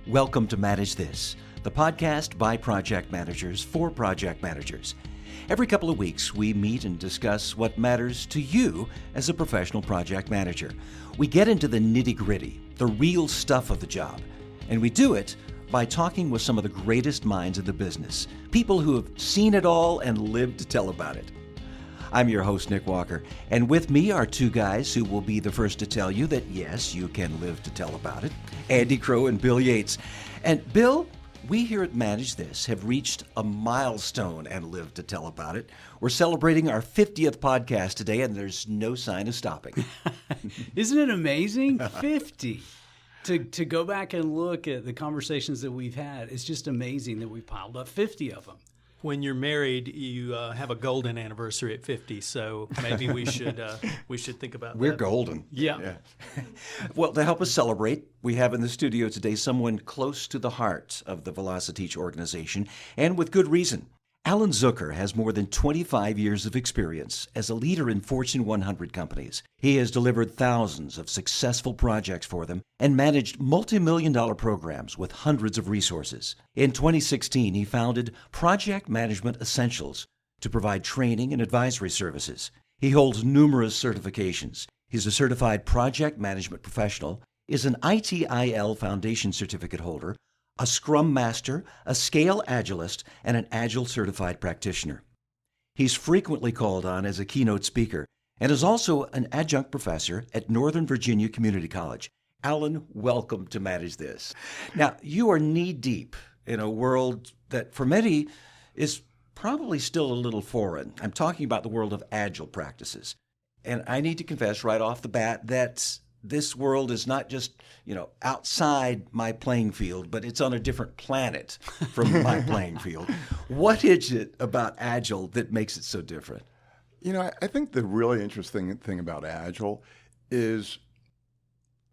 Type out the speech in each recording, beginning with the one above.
Welcome to Manage This, the podcast by project managers for project managers. Every couple of weeks, we meet and discuss what matters to you as a professional project manager. We get into the nitty-gritty, the real stuff of the job, and we do it by talking with some of the greatest minds in the business, people who have seen it all and lived to tell about it. I'm your host, Nick Walker, and with me are two guys who will be the first to tell you that, yes, you can live to tell about it, Andy Crowe and Bill Yates. And Bill, we here at Manage This have reached a milestone and lived to tell about it. We're celebrating our 50th podcast today, and there's no sign of stopping. Isn't it amazing? 50. To go back and look at the conversations that we've had, it's just amazing that we piled up 50 of them. When you're married, you have a golden anniversary at 50, so maybe we should think about that. We're golden. Yeah. Well, to help us celebrate, we have in the studio today someone close to the heart of the VelociTeach organization, and with good reason. Alan Zucker has more than 25 years of experience as a leader in Fortune 100 companies. He has delivered thousands of successful projects for them and managed multi-million-dollar programs with hundreds of resources. In 2016, he founded Project Management Essentials to provide training and advisory services. He holds numerous certifications. He's a certified project management professional, is an ITIL Foundation certificate holder, a Scrum Master, a Scale Agilist, and an Agile Certified Practitioner. He's frequently called on as a keynote speaker and is also an adjunct professor at Northern Virginia Community College. Alan, welcome to Manage This. Now, you are knee-deep in a world that for many is probably still a little foreign. I'm talking about the world of Agile practices. And I need to confess right off the bat that this world is not just, outside my playing field, but it's on a different planet from my playing field. What is it about Agile that makes it so different? I think the really interesting thing about Agile is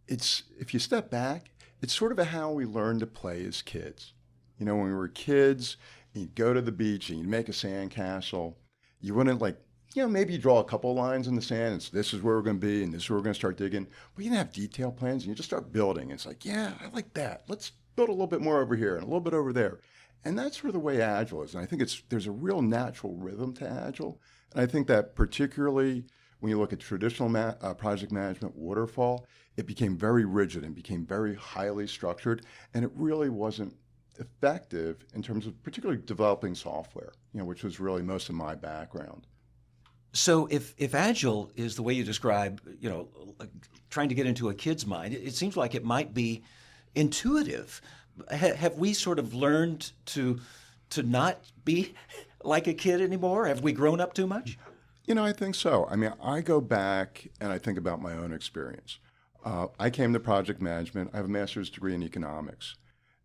if you step back, it's sort of how we learned to play as kids. When we were kids, you'd go to the beach and you'd make a sandcastle. You wouldn't maybe you draw a couple lines in the sand and this is where we're going to be and this is where we're going to start digging. But you didn't have detailed plans and you just start building. It's like, yeah, I like that. Let's build a little bit more over here and a little bit over there. And that's sort of the way Agile is. And I think there's a real natural rhythm to Agile. And I think that particularly when you look at traditional project management waterfall, it became very rigid and became very highly structured. And it really wasn't effective in terms of particularly developing software, which was really most of my background. So if Agile is the way you describe, trying to get into a kid's mind, it seems like it might be intuitive. Have we sort of learned to not be like a kid anymore? Have we grown up too much? I think so. I go back and I think about my own experience. I came to project management. I have a master's degree in economics.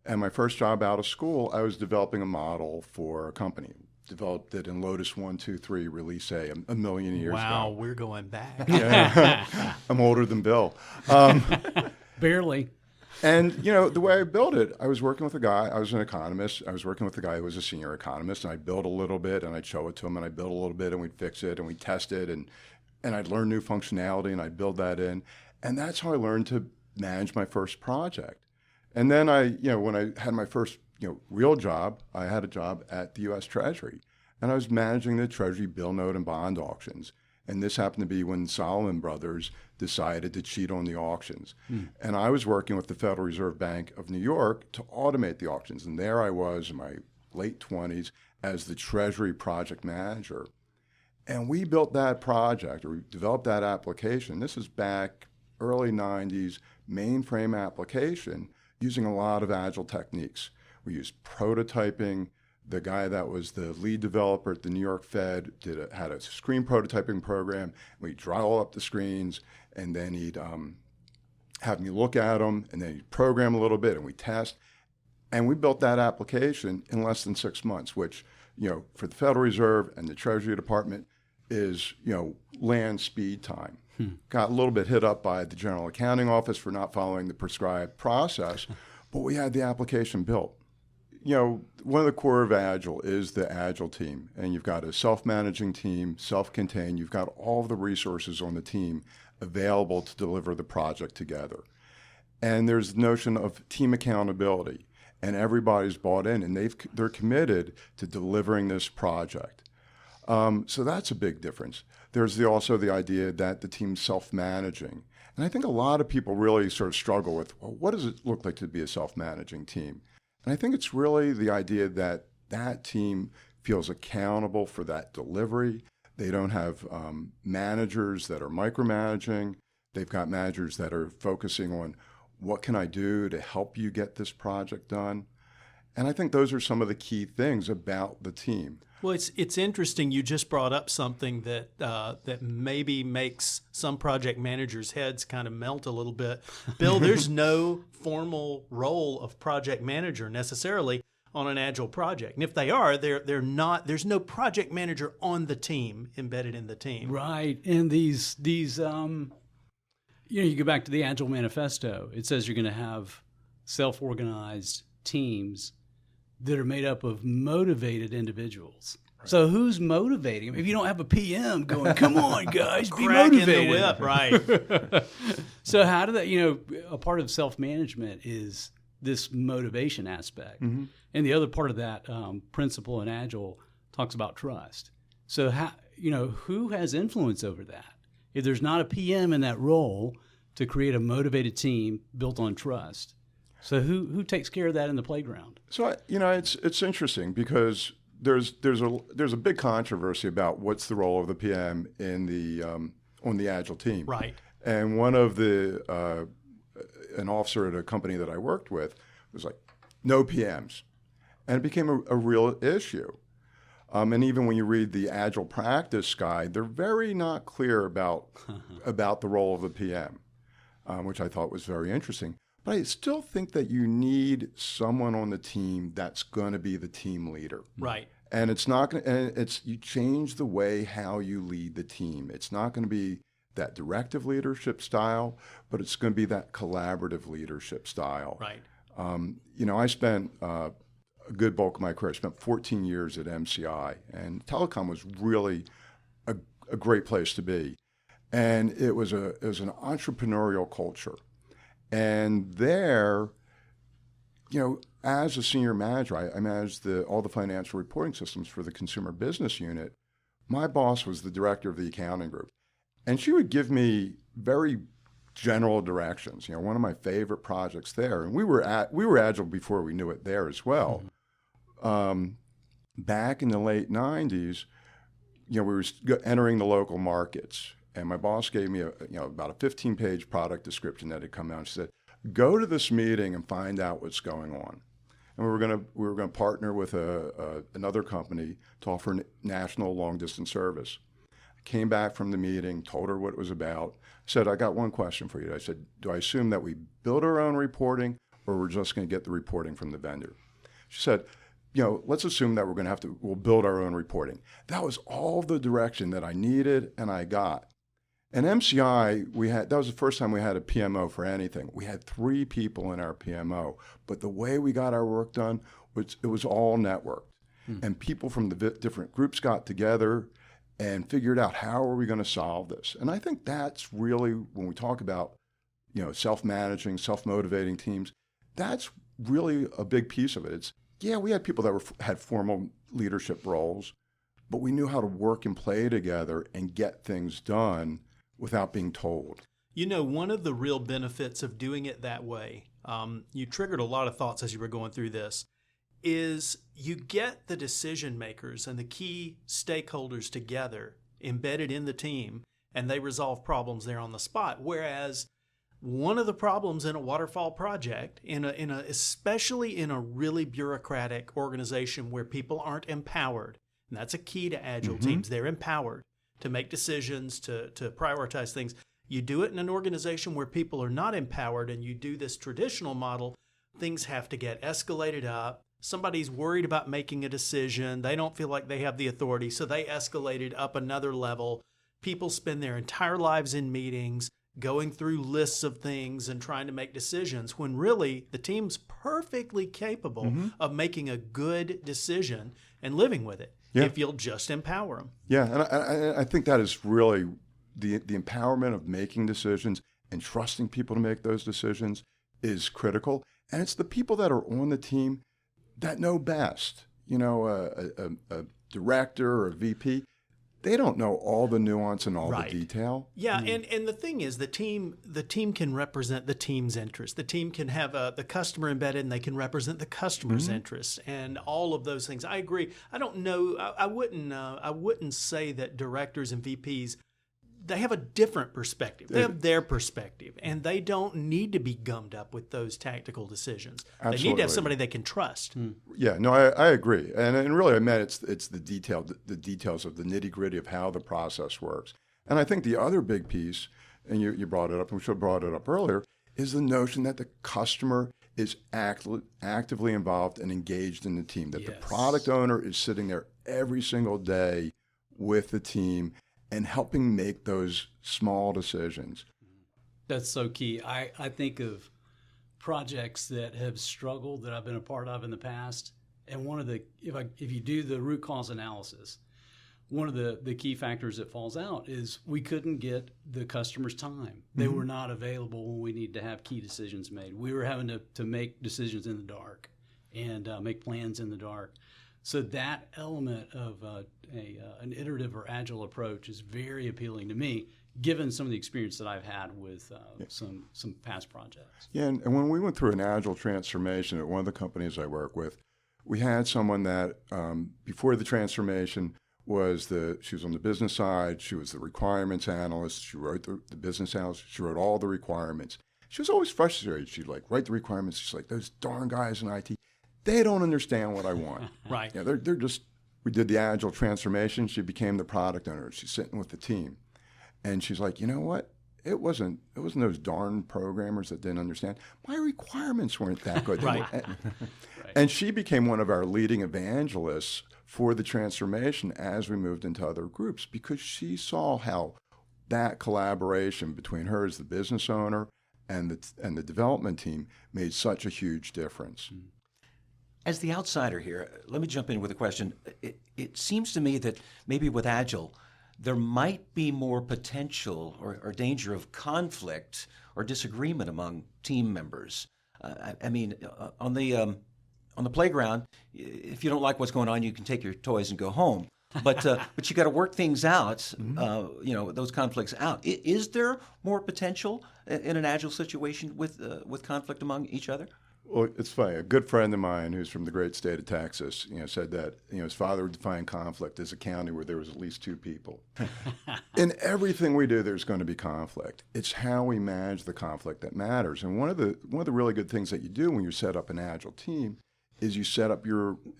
And my first job out of school, I was developing a model for a company. Developed it in Lotus 1, 2, 3, Release A million years ago. Wow, we're going back. Yeah. I'm older than Bill. Barely. And, the way I built it, I was working with a guy. I was an economist. I was working with a guy who was a senior economist. And I'd build a little bit, and I'd show it to him, and I'd build a little bit, and we'd fix it, and we'd test it, and I'd learn new functionality, and I'd build that in. And that's how I learned to manage my first project. And then when I had my first real job, I had a job at the U.S. Treasury, and I was managing the Treasury bill, note, and bond auctions. And this happened to be when Solomon Brothers decided to cheat on the auctions. And I was working with the Federal Reserve Bank of New York to automate the auctions. And there I was in my late 20s as the Treasury project manager. And we built that project, or we developed that application. This is back early 90s, mainframe application using a lot of Agile techniques. We used prototyping. The guy that was the lead developer at the New York Fed had a screen prototyping program. We'd draw up the screens, and then he'd have me look at them, and then he'd program a little bit, and we test. And we built that application in less than 6 months, which, for the Federal Reserve and the Treasury Department is, land speed time. Got a little bit hit up by the General Accounting Office for not following the prescribed process, but we had the application built. One of the core of Agile is the Agile team, and you've got a self-managing team, self-contained. You've got all of the resources on the team available to deliver the project together. And there's the notion of team accountability, and everybody's bought in, and they're committed to delivering this project. So that's a big difference. There's also the idea that the team's self-managing. And I think a lot of people really sort of struggle with, well, what does it look like to be a self-managing team? And I think it's really the idea that that team feels accountable for that delivery. They don't have managers that are micromanaging. They've got managers that are focusing on, what can I do to help you get this project done? And I think those are some of the key things about the team. Well, it's interesting. You just brought up something that that maybe makes some project managers' heads kind of melt a little bit. Bill, there's no formal role of project manager necessarily on an Agile project, and if they are, they're not. There's no project manager on the team embedded in the team. Right, and these you go back to the Agile Manifesto. It says you're going to have self-organized teams that are made up of motivated individuals. Right. So who's motivating them? If you don't have a PM going, come on, guys, be motivated. The whip, right. So how do that, a part of self-management is this motivation aspect. Mm-hmm. And the other part of that principle in Agile talks about trust. So how, who has influence over that? If there's not a PM in that role to create a motivated team built on trust, so who takes care of that in the playground? So it's interesting because there's a big controversy about what's the role of the PM in the on the Agile team. Right. And one of the an officer at a company that I worked with was like, no PMs, and it became a real issue. And even when you read the Agile practice guide, they're very not clear about the role of the PM, which I thought was very interesting. But I still think that you need someone on the team that's going to be the team leader. Right. And it's not going to, you change the way how you lead the team. It's not going to be that directive leadership style, but it's going to be that collaborative leadership style. Right. I spent a good bulk of my career. I spent 14 years at MCI, and telecom was really a great place to be. And it was an entrepreneurial culture. And there, as a senior manager, I managed all the financial reporting systems for the consumer business unit. My boss was the director of the accounting group. And she would give me very general directions. One of my favorite projects there, and we were Agile before we knew it there as well. Mm-hmm. Back in the late 90s, we were entering the local markets. And my boss gave me about a 15-page product description that had come out. She said, "Go to this meeting and find out what's going on." And we were going to partner with another company to offer national long-distance service. I came back from the meeting, told her what it was about. I said, "I got one question for you." I said, "Do I assume that we build our own reporting, or we're just going to get the reporting from the vendor?" She said, let's assume that we'll build our own reporting. That was all the direction that I needed and I got. And MCI, that was the first time we had a PMO for anything. We had 3 people in our PMO, but the way we got our work done it was all networked. And people from the different groups got together and figured out, how are we going to solve this? And I think that's really, when we talk about, self-managing, self-motivating teams, that's really a big piece of it. We had people that had formal leadership roles, but we knew how to work and play together and get things done without being told. One of the real benefits of doing it that way, you triggered a lot of thoughts as you were going through this, is you get the decision makers and the key stakeholders together, embedded in the team, and they resolve problems there on the spot. Whereas one of the problems in a waterfall project, especially in a really bureaucratic organization where people aren't empowered, and that's a key to Agile mm-hmm. teams, they're empowered to make decisions, to prioritize things. You do it in an organization where people are not empowered, and you do this traditional model, things have to get escalated up. Somebody's worried about making a decision. They don't feel like they have the authority, so they escalate it up another level. People spend their entire lives in meetings, going through lists of things and trying to make decisions, when really the team's perfectly capable mm-hmm. of making a good decision and living with it. Yeah. If you'll just empower them. Yeah, and I think that is really the empowerment of making decisions and trusting people to make those decisions is critical. And it's the people that are on the team that know best. A director or a VP, they don't know all the nuance and all Right. the detail. Yeah, and the thing is, the team can represent the team's interests. The team can have the customer embedded, and they can represent the customer's interests, and all of those things. I agree. I don't know. I wouldn't say that directors and VPs, they have a different perspective. They have their perspective, and they don't need to be gummed up with those tactical decisions. They need to Absolutely. have somebody they can trust. Yeah, no, I agree, and really, I meant it's the details of the nitty gritty of how the process works. And I think the other big piece, and you brought it up, and we should have brought it up earlier, is the notion that the customer is actively involved and engaged in the team. That the product owner is sitting there every single day with the team and helping make those small decisions. That's so key. I think of projects that have struggled that I've been a part of in the past, and one of the if you do the root cause analysis, one of the key factors that falls out is we couldn't get the customer's time. They were not available when we need to have key decisions made. We were having to make decisions in the dark and make plans in the dark. So that element of an iterative or agile approach is very appealing to me, given some of the experience that I've had with some past projects. Yeah, and when we went through an agile transformation at one of the companies I work with, we had someone that before the transformation she was on the business side, she was the requirements analyst, she wrote the business analyst, she wrote all the requirements. She was always frustrated. She'd write the requirements. She's like, those darn guys in IT, they don't understand what I want. Right. Yeah, they're just. We did the agile transformation. She became the product owner. She's sitting with the team, and she's like, you know what? It wasn't those darn programmers that didn't understand. My requirements weren't that good. Right. And she became one of our leading evangelists for the transformation as we moved into other groups, because she saw how that collaboration between her as the business owner and the development team made such a huge difference. As the outsider here, let me jump in with a question. It seems to me that maybe with Agile, there might be more potential or danger of conflict or disagreement among team members. I mean, on the playground, if you don't like what's going on, you can take your toys and go home. But you got to work things out. Those conflicts out. Is there more potential in an Agile situation with conflict among each other? Well, it's funny. A good friend of mine who's from the great state of Texas, said that his father would define conflict as a county where there was at least two people. In everything we do, there's going to be conflict. It's how we manage the conflict that matters. And one of the really good things that you do when you set up an Agile team is you set up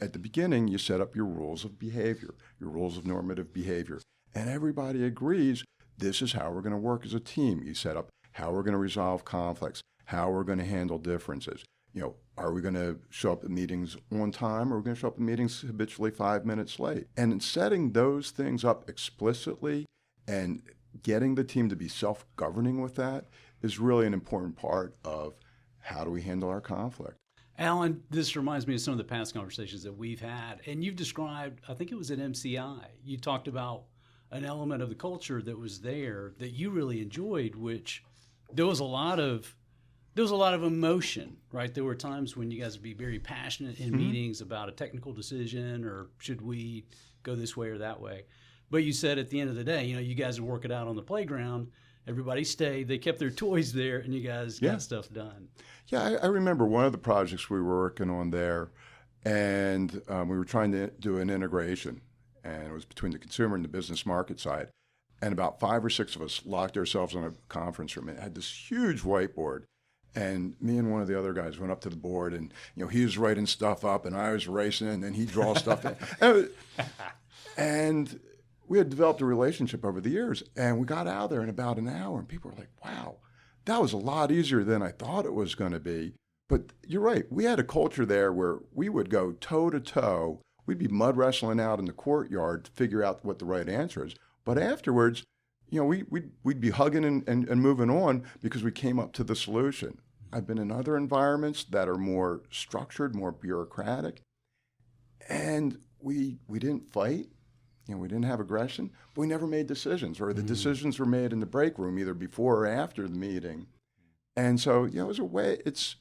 at the beginning, you set up your rules of behavior, your rules of normative behavior. And everybody agrees this is how we're going to work as a team. You set up how we're going to resolve conflicts, how we're going to handle differences. Are we going to show up at meetings on time, or are we going to show up at meetings habitually 5 minutes late? And in setting those things up explicitly and getting the team to be self-governing with that is really an important part of how do we handle our conflict. Alan, this reminds me of some of the past conversations that we've had. And you've described, I think it was at MCI, you talked about an element of the culture that was there that you really enjoyed, which there was a lot of emotion, right? There were times when you guys would be very passionate in meetings about a technical decision, or should we go this way or that way. But you said at the end of the day, you guys would work it out on the playground. Everybody stayed. They kept their toys there, and you guys got stuff done. Yeah, I remember one of the projects we were working on there, and we were trying to do an integration, and it was between the consumer and the business market side. And about 5 or 6 of us locked ourselves in a conference room. It had this huge whiteboard. And me and one of the other guys went up to the board, and he was writing stuff up, and I was racing, and then he'd draw stuff in. And we had developed a relationship over the years, and we got out of there in about an hour, and people were like, wow, that was a lot easier than I thought it was going to be. But you're right. We had a culture there where we would go toe to toe. We'd be mud wrestling out in the courtyard to figure out what the right answer is. But afterwards, we'd be hugging and moving on because we came up to the solution. I've been in other environments that are more structured, more bureaucratic, and we didn't fight. We didn't have aggression, but we never made decisions, or the decisions were made in the break room, either before or after the meeting. And so, you know, there's a way, it's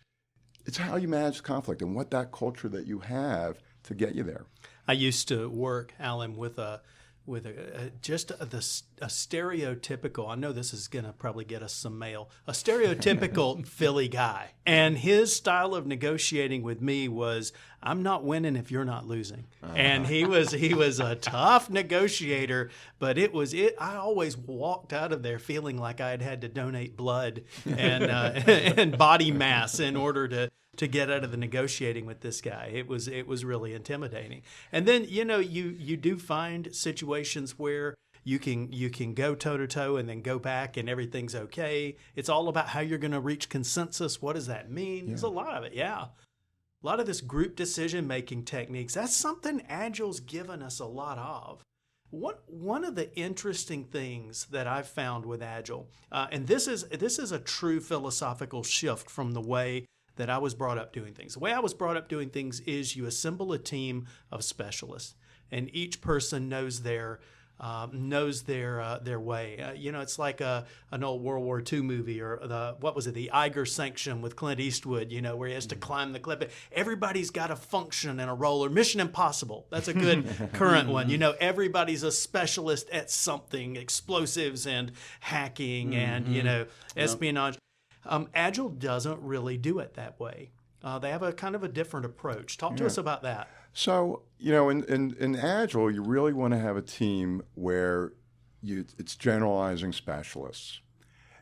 how you manage conflict and what that culture that you have to get you there. I used to work, Alan, with a stereotypical. I know this is going to probably get us some mail. A stereotypical Philly guy, and his style of negotiating with me was, "I'm not winning if you're not losing." And he was a tough negotiator, but I always walked out of there feeling like I had to donate blood and and body mass in order to get out of the negotiating with this guy. It was really intimidating. And then, you know, you do find situations where you can go toe to toe and then go back and everything's okay. It's all about how you're going to reach consensus. What does that mean? Yeah. There's a lot of it. Yeah. A lot of this group decision making techniques. That's something Agile's given us a lot of. One of the interesting things that I've found with Agile, and this is a true philosophical shift from the way that I was brought up doing things. The way I was brought up doing things is you assemble a team of specialists, and each person knows their way. You know, it's like an old World War II movie, or the Eiger Sanction with Clint Eastwood, you know, where he has to climb the cliff. Everybody's got a function and a role. Or Mission Impossible. That's a good current one. You know, everybody's a specialist at something, explosives and hacking and, you know, espionage. Agile doesn't really do it that way. They have a kind of a different approach. Talk to us about that. So, you know, in Agile, you really want to have a team where it's generalizing specialists.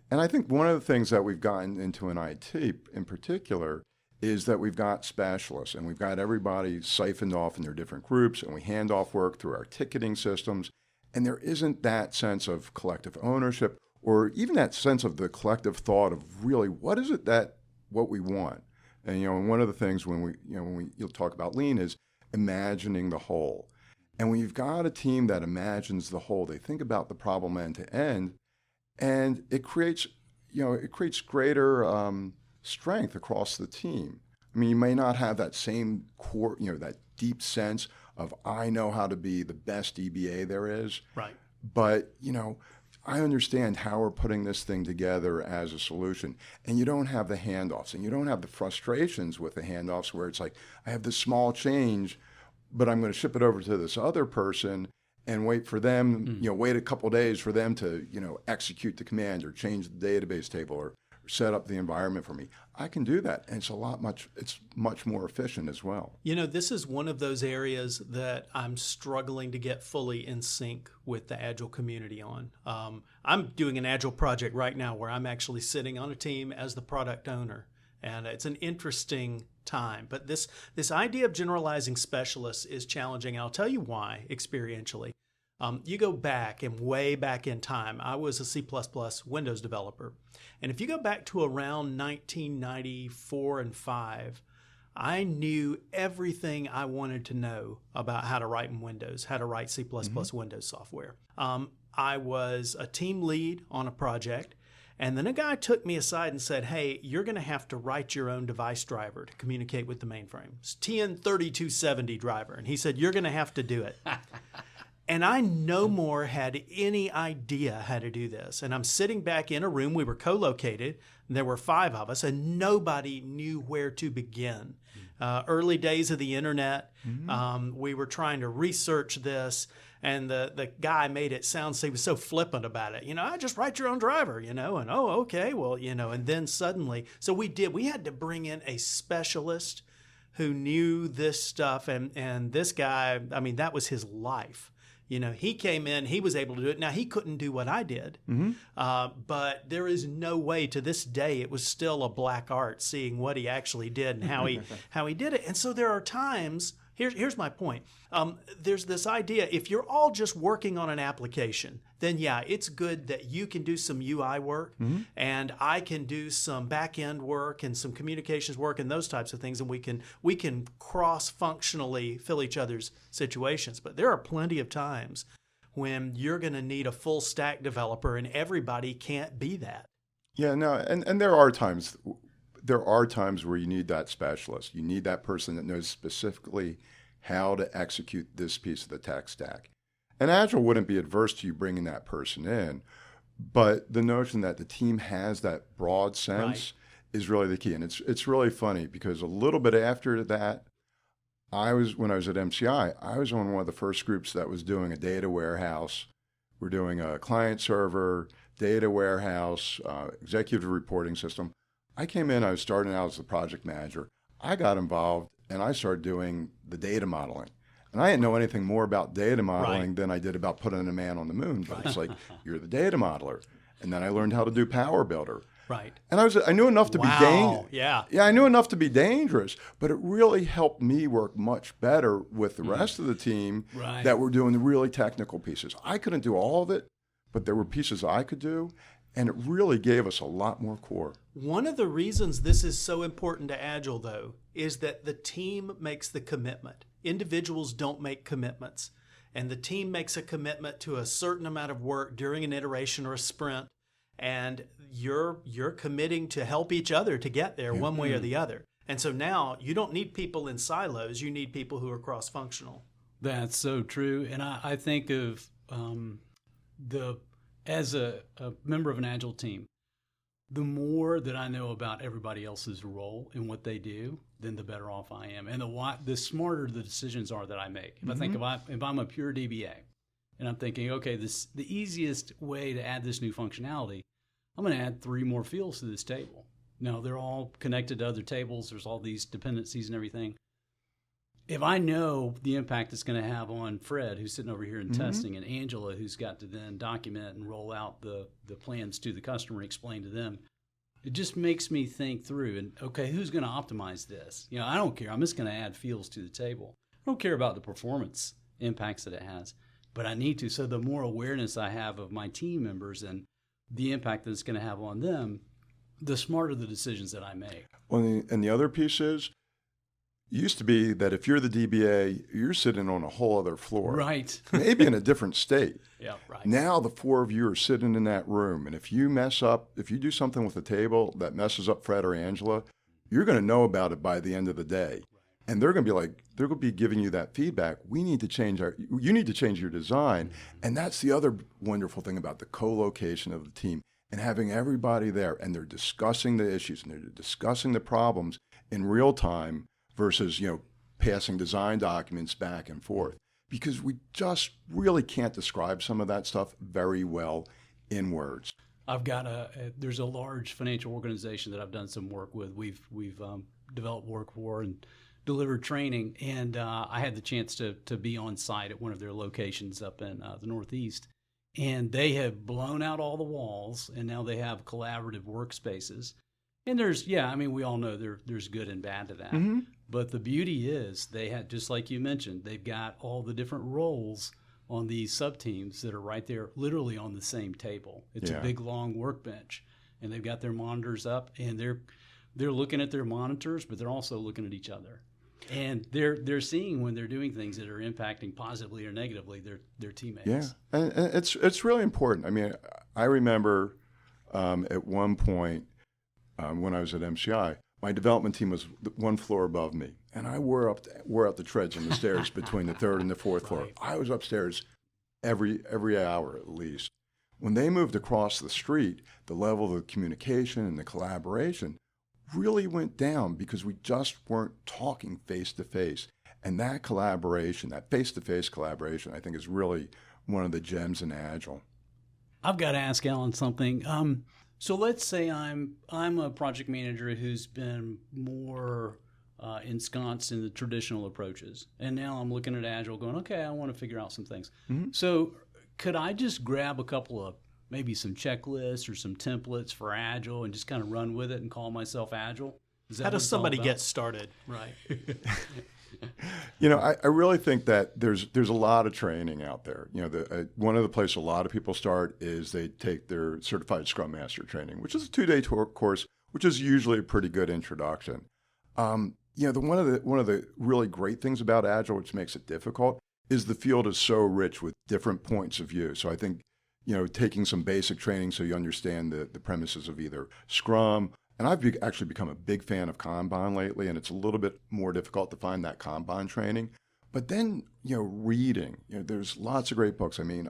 And I think one of the things that we've gotten into in IT in particular is that we've got specialists, and we've got everybody siphoned off in their different groups, and we hand off work through our ticketing systems, and there isn't that sense of collective ownership, or even that sense of the collective thought of really what is it what we want. And, you know, and one of the things when you'll talk about lean is imagining the whole. And when you've got a team that imagines the whole, they think about the problem end to end, and it creates greater strength across the team. I mean, you may not have that same core, you know, that deep sense of I know how to be the best DBA there is. Right. But, you know, I understand how we're putting this thing together as a solution. And you don't have the handoffs, and you don't have the frustrations with the handoffs where it's like, I have this small change, but I'm going to ship it over to this other person and wait for them, you know, wait a couple of days for them to, you know, execute the command or change the database table or set up the environment for me. I can do that, and it's much more efficient as well. You know, this is one of those areas that I'm struggling to get fully in sync with the Agile community on. I'm doing an Agile project right now where I'm actually sitting on a team as the product owner, and it's an interesting time. But this idea of generalizing specialists is challenging, and I'll tell you why experientially. You go back and way back in time, I was a C++ Windows developer. And if you go back to around 1994 and 5, I knew everything I wanted to know about how to write in Windows, how to write C++ Windows software. I was a team lead on a project, and then a guy took me aside and said, hey, you're going to have to write your own device driver to communicate with the mainframe. It's TN3270 driver. And he said, you're going to have to do it. And I no more had any idea how to do this. And I'm sitting back in a room. We were co-located. There were 5 of us, and nobody knew where to begin. Early days of the internet, we were trying to research this, and the guy made it sound, he was so flippant about it. You know, I just write your own driver, you know, and oh, okay, well, you know, and then suddenly, so we had to bring in a specialist who knew this stuff, and this guy, I mean, that was his life. You know, he came in, he was able to do it. Now, he couldn't do what I did, but there is no way to this day, it was still a black art seeing what he actually did and how he did it. And so there are times, here's my point. There's this idea, if you're all just working on an application, then yeah, it's good that you can do some UI work and I can do some back-end work and some communications work and those types of things, and we can cross-functionally fill each other's situations. But there are plenty of times when you're going to need a full-stack developer, and everybody can't be that. Yeah, no, and there are times where you need that specialist. You need that person that knows specifically how to execute this piece of the tech stack. And Agile wouldn't be adverse to you bringing that person in, but the notion that the team has that broad sense is really the key. And it's really funny because a little bit after that, when I was at MCI, I was on one of the first groups that was doing a data warehouse. We're doing a client server, data warehouse, executive reporting system. I came in, I was starting out as the project manager. I got involved and I started doing the data modeling. And I didn't know anything more about data modeling than I did about putting a man on the moon. But it's like, you're the data modeler. And then I learned how to do Power Builder. Right. And I knew enough to be dangerous. Yeah. Yeah, I knew enough to be dangerous, but it really helped me work much better with the rest of the team that were doing the really technical pieces. I couldn't do all of it, but there were pieces I could do, and it really gave us a lot more core. One of the reasons this is so important to Agile, though, is that the team makes the commitment. Individuals don't make commitments, and the team makes a commitment to a certain amount of work during an iteration or a sprint, and you're committing to help each other to get there one way or the other. And so now you don't need people in silos, you need people who are cross-functional. That's so true. And I think of as a member of an Agile team, the more that I know about everybody else's role and what they do, then the better off I am. And the smarter the decisions are that I make. If I think if I'm a pure DBA and I'm thinking, okay, the easiest way to add this new functionality, I'm going to add 3 more fields to this table. Now, they're all connected to other tables. There's all these dependencies and everything. If I know the impact it's going to have on Fred, who's sitting over here in testing, and Angela, who's got to then document and roll out the plans to the customer and explain to them, it just makes me think through, and okay, who's going to optimize this? I don't care. I'm just going to add fields to the table. I don't care about the performance impacts that it has, but I need to. So the more awareness I have of my team members and the impact that it's going to have on them, the smarter the decisions that I make. Well, and the other piece is, it used to be that if you're the DBA, you're sitting on a whole other floor. Right. Maybe in a different state. Yeah, right. Now the 4 of you are sitting in that room. And if you do something with the table that messes up Fred or Angela, you're going to know about it by the end of the day. And they're going to be giving you that feedback. You need to change your design. And that's the other wonderful thing about the co-location of the team and having everybody there, and they're discussing the issues and they're discussing the problems in real time versus, passing design documents back and forth. Because we just really can't describe some of that stuff very well in words. I've got there's a large financial organization that I've done some work with. We've developed work for and delivered training, and I had the chance to be on site at one of their locations up in the Northeast. And they have blown out all the walls, and now they have collaborative workspaces. And we all know there's good and bad to that. Mm-hmm. But the beauty is they had, just like you mentioned, they've got all the different roles on these sub-teams that are right there literally on the same table. It's a big, long workbench. And they've got their monitors up, and they're looking at their monitors, but they're also looking at each other. And they're seeing when they're doing things that are impacting positively or negatively their teammates. Yeah, and it's really important. I mean, I remember at one point when I was at MCI, my development team was 1 floor above me, and I wore out the treads on the stairs between the 3rd and the 4th floor. I was upstairs every hour at least. When they moved across the street, the level of communication and the collaboration really went down because we just weren't talking face to face. And that collaboration, that face-to-face collaboration, I think is really one of the gems in Agile. I've got to ask Alan something. So let's say I'm a project manager who's been more ensconced in the traditional approaches, and now I'm looking at Agile going, okay, I want to figure out some things. Mm-hmm. So could I just grab a couple of maybe some checklists or some templates for Agile and just kind of run with it and call myself Agile? How does somebody get started? Right. I really think that there's a lot of training out there. One of the places a lot of people start is they take their Certified Scrum Master training, which is a 2-day course, which is usually a pretty good introduction. One of the really great things about Agile, which makes it difficult, is the field is so rich with different points of view. So I think, taking some basic training so you understand the premises of either Scrum. And I've actually become a big fan of Kanban lately, and it's a little bit more difficult to find that Kanban training. But then, reading, there's lots of great books. I mean,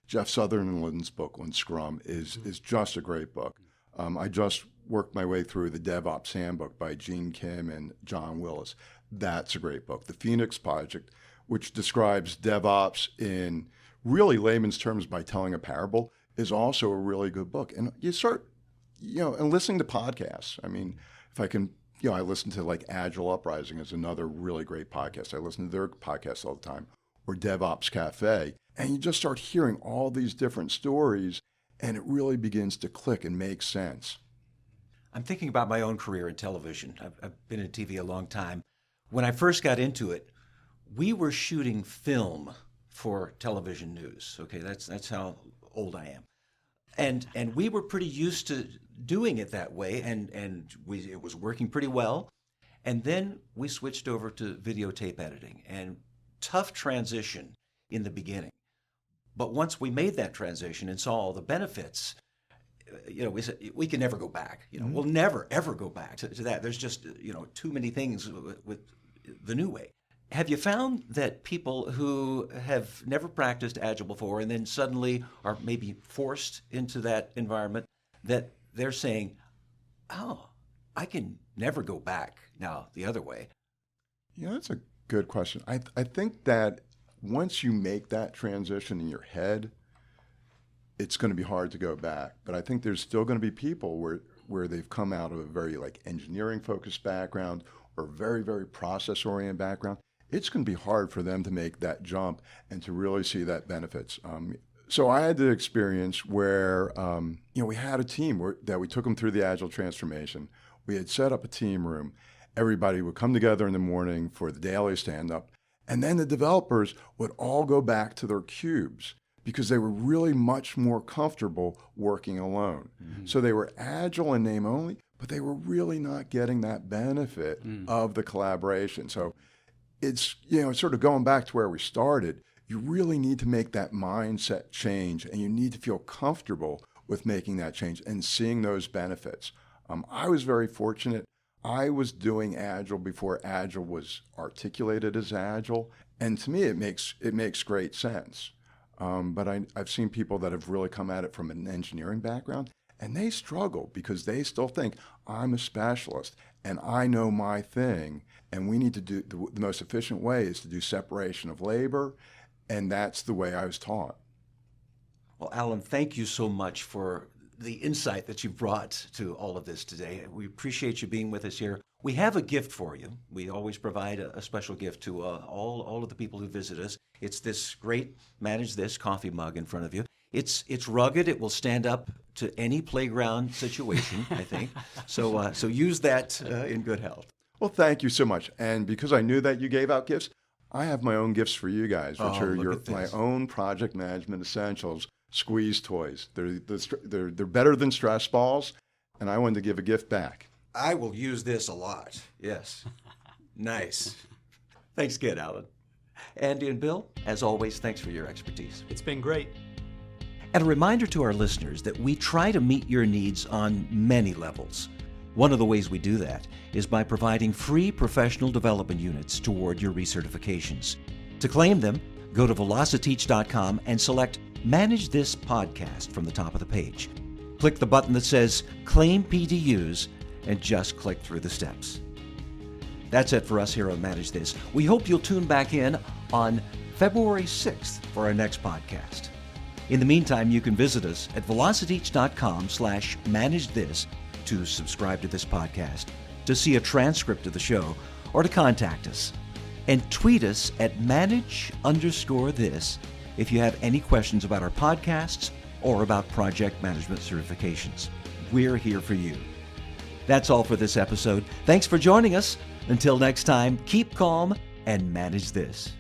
Jeff Sutherland's book on Scrum is just a great book. I just worked my way through the DevOps Handbook by Gene Kim and John Willis. That's a great book. The Phoenix Project, which describes DevOps in really layman's terms by telling a parable, is also a really good book. And you start, and listening to podcasts. I mean, if I can, I listen to like Agile Uprising is another really great podcast. I listen to their podcasts all the time, or DevOps Cafe. And you just start hearing all these different stories, and it really begins to click and make sense. I'm thinking about my own career in television. I've been in TV a long time. When I first got into it, we were shooting film for television news. Okay, that's how old I am. And we were pretty used to doing it that way, and it was working pretty well. And then we switched over to videotape editing, and tough transition in the beginning. But once we made that transition and saw all the benefits, we said we can never go back. We'll never ever go back to that. There's just too many things with the new way. Have you found that people who have never practiced Agile before and then suddenly are maybe forced into that environment, that they're saying, "Oh, I can never go back now the other way"? Yeah, that's a good question. I think that once you make that transition in your head, it's going to be hard to go back. But I think there's still going to be people where they've come out of a very engineering focused background or very, very process oriented background. It's going to be hard for them to make that jump and to really see that benefits. So I had the experience where we had a team that we took them through the Agile transformation. We had set up a team room. Everybody would come together in the morning for the daily stand-up, and then the developers would all go back to their cubes because they were really much more comfortable working alone. Mm-hmm. So they were Agile in name only, but they were really not getting that benefit of the collaboration. So it's, sort of going back to where we started. You really need to make that mindset change, and you need to feel comfortable with making that change and seeing those benefits. I was very fortunate. I was doing Agile before Agile was articulated as Agile, and to me, it makes great sense. But I've seen people that have really come at it from an engineering background, and they struggle because they still think, I'm a specialist, and I know my thing, and we need to do, the most efficient way is to do separation of labor, and that's the way I was taught. Well, Alan, thank you so much for the insight that you've brought to all of this today. We appreciate you being with us here. We have a gift for you. We always provide a special gift to all of the people who visit us. It's this great Manage This coffee mug in front of you. It's rugged. It will stand up to any playground situation, I think. So use that in good health. Well, thank you so much. And because I knew that you gave out gifts, I have my own gifts for you guys, which are my own project management essentials. Squeeze toys. They're better than stress balls, and I wanted to give a gift back. I will use this a lot. Yes. Nice. Thanks again, Alan. Andy and Bill, as always, thanks for your expertise. It's been great. And a reminder to our listeners that we try to meet your needs on many levels. One of the ways we do that is by providing free professional development units toward your recertifications. To claim them, go to velociteach.com and select Manage This Podcast from the top of the page. Click the button that says Claim PDUs and just click through the steps. That's it for us here on Manage This. We hope you'll tune back in on February 6th for our next podcast. In the meantime, you can visit us at velociteach.com/managethis to subscribe to this podcast, to see a transcript of the show, or to contact us. And tweet us at manage_this if you have any questions about our podcasts or about project management certifications. We're here for you. That's all for this episode. Thanks for joining us. Until next time, keep calm and manage this.